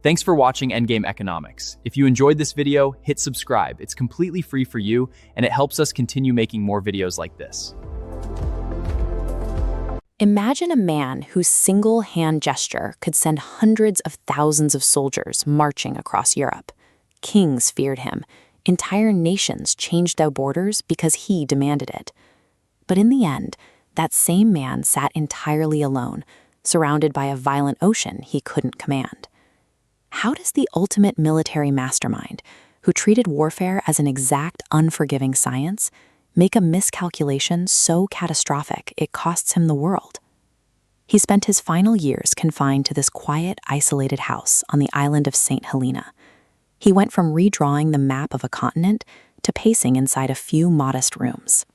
Thanks for watching Endgame Economics. If you enjoyed this video, hit subscribe. It's completely free for you, and it helps us continue making more videos like this. Imagine a man whose single hand gesture could send hundreds of thousands of soldiers marching across Europe. Kings feared him. Entire nations changed their borders because he demanded it. But in the end, that same man sat entirely alone, surrounded by a violent ocean he couldn't command. How does the ultimate military mastermind, who treated warfare as an exact, unforgiving science, make a miscalculation so catastrophic it costs him the world? He spent his final years confined to this quiet, isolated house on the island of Saint Helena. He went from redrawing the map of a continent to pacing inside a few modest rooms.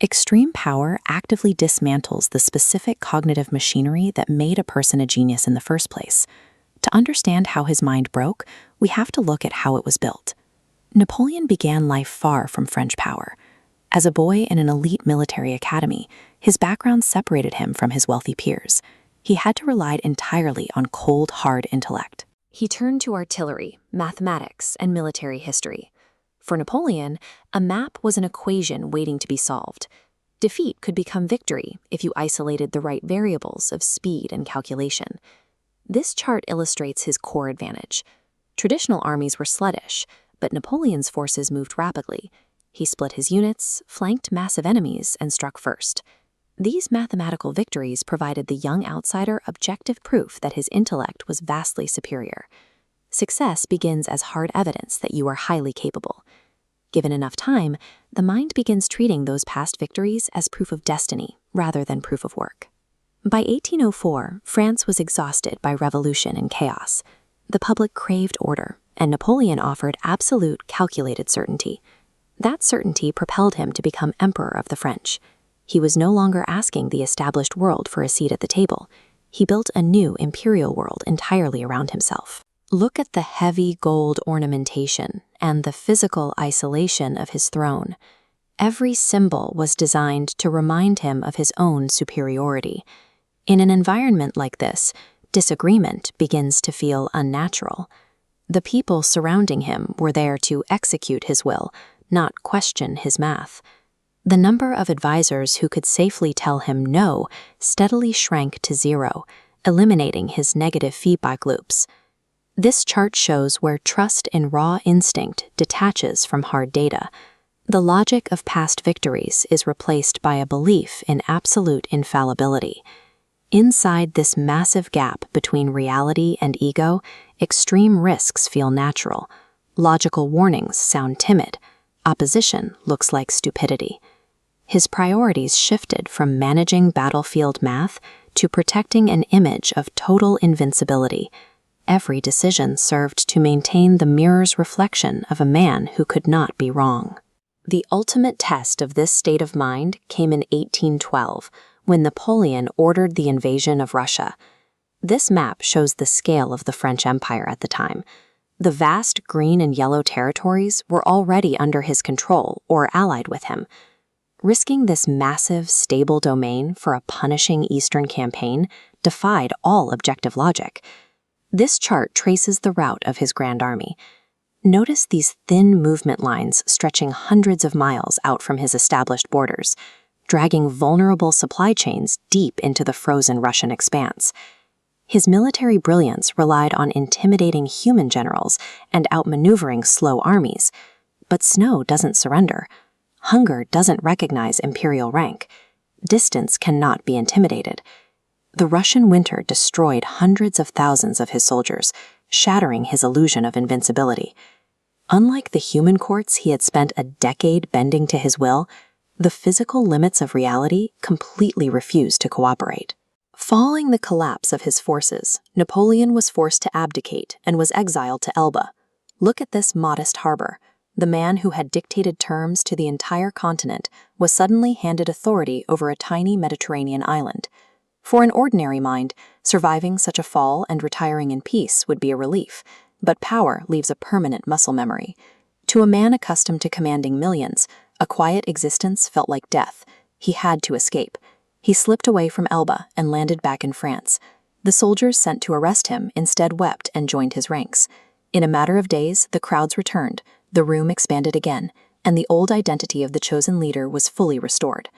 Extreme power actively dismantles the specific cognitive machinery that made a person a genius in the first place. To understand how his mind broke, we have to look at how it was built. Napoleon began life far from French power. As a boy in an elite military academy, his background separated him from his wealthy peers. He had to rely entirely on cold, hard intellect. He turned to artillery, mathematics, and military history. For Napoleon, a map was an equation waiting to be solved. Defeat could become victory if you isolated the right variables of speed and calculation. This chart illustrates his core advantage. Traditional armies were sluggish, but Napoleon's forces moved rapidly. He split his units, flanked massive enemies, and struck first. These mathematical victories provided the young outsider objective proof that his intellect was vastly superior. Success begins as hard evidence that you are highly capable. Given enough time, the mind begins treating those past victories as proof of destiny rather than proof of work. By 1804, France was exhausted by revolution and chaos. The public craved order, and Napoleon offered absolute, calculated certainty. That certainty propelled him to become emperor of the French. He was no longer asking the established world for a seat at the table. He built a new imperial world entirely around himself. Look at the heavy gold ornamentation and the physical isolation of his throne. Every symbol was designed to remind him of his own superiority. In an environment like this, disagreement begins to feel unnatural. The people surrounding him were there to execute his will, not question his math. The number of advisors who could safely tell him no steadily shrank to zero, eliminating his negative feedback loops. This chart shows where trust in raw instinct detaches from hard data. The logic of past victories is replaced by a belief in absolute infallibility. Inside this massive gap between reality and ego, extreme risks feel natural. Logical warnings sound timid. Opposition looks like stupidity. His priorities shifted from managing battlefield math to protecting an image of total invincibility. Every decision served to maintain the mirror's reflection of a man who could not be wrong. The ultimate test of this state of mind came in 1812, when Napoleon ordered the invasion of Russia. This map shows the scale of the French Empire at the time. The vast green and yellow territories were already under his control or allied with him. Risking this massive, stable domain for a punishing Eastern campaign defied all objective logic. This chart traces the route of his Grand Army. Notice these thin movement lines stretching hundreds of miles out from his established borders, dragging vulnerable supply chains deep into the frozen Russian expanse. His military brilliance relied on intimidating human generals and outmaneuvering slow armies. But snow doesn't surrender. Hunger doesn't recognize imperial rank. Distance cannot be intimidated. The Russian winter destroyed hundreds of thousands of his soldiers, shattering his illusion of invincibility. Unlike the human courts he had spent a decade bending to his will, the physical limits of reality completely refused to cooperate. Following the collapse of his forces, Napoleon was forced to abdicate and was exiled to Elba. Look at this modest harbor. The man who had dictated terms to the entire continent was suddenly handed authority over a tiny Mediterranean island. For an ordinary mind, surviving such a fall and retiring in peace would be a relief, but power leaves a permanent muscle memory. To a man accustomed to commanding millions, a quiet existence felt like death. He had to escape. He slipped away from Elba and landed back in France. The soldiers sent to arrest him instead wept and joined his ranks. In a matter of days, the crowds returned, the room expanded again, and the old identity of the chosen leader was fully restored.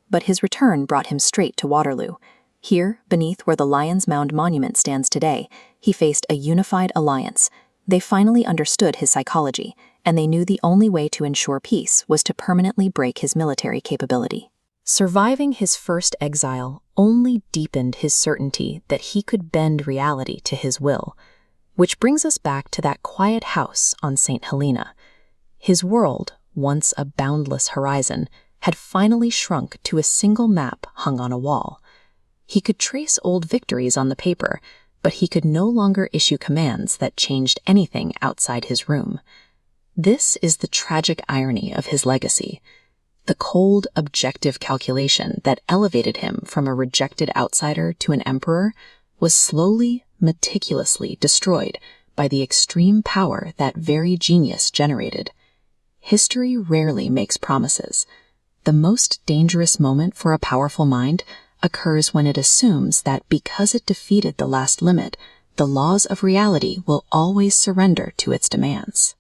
But his return brought him straight to Waterloo. Here, beneath where the Lion's Mound monument stands today, he faced a unified alliance. They finally understood his psychology, and they knew the only way to ensure peace was to permanently break his military capability. Surviving his first exile only deepened his certainty that he could bend reality to his will. Which brings us back to that quiet house on Saint Helena. His world, once a boundless horizon, had finally shrunk to a single map hung on a wall. He could trace old victories on the paper, but he could no longer issue commands that changed anything outside his room. This is the tragic irony of his legacy. The cold, objective calculation that elevated him from a rejected outsider to an emperor was slowly, meticulously destroyed by the extreme power that very genius generated. History rarely makes promises. The most dangerous moment for a powerful mind occurs when it assumes that because it defeated the last limit, the laws of reality will always surrender to its demands.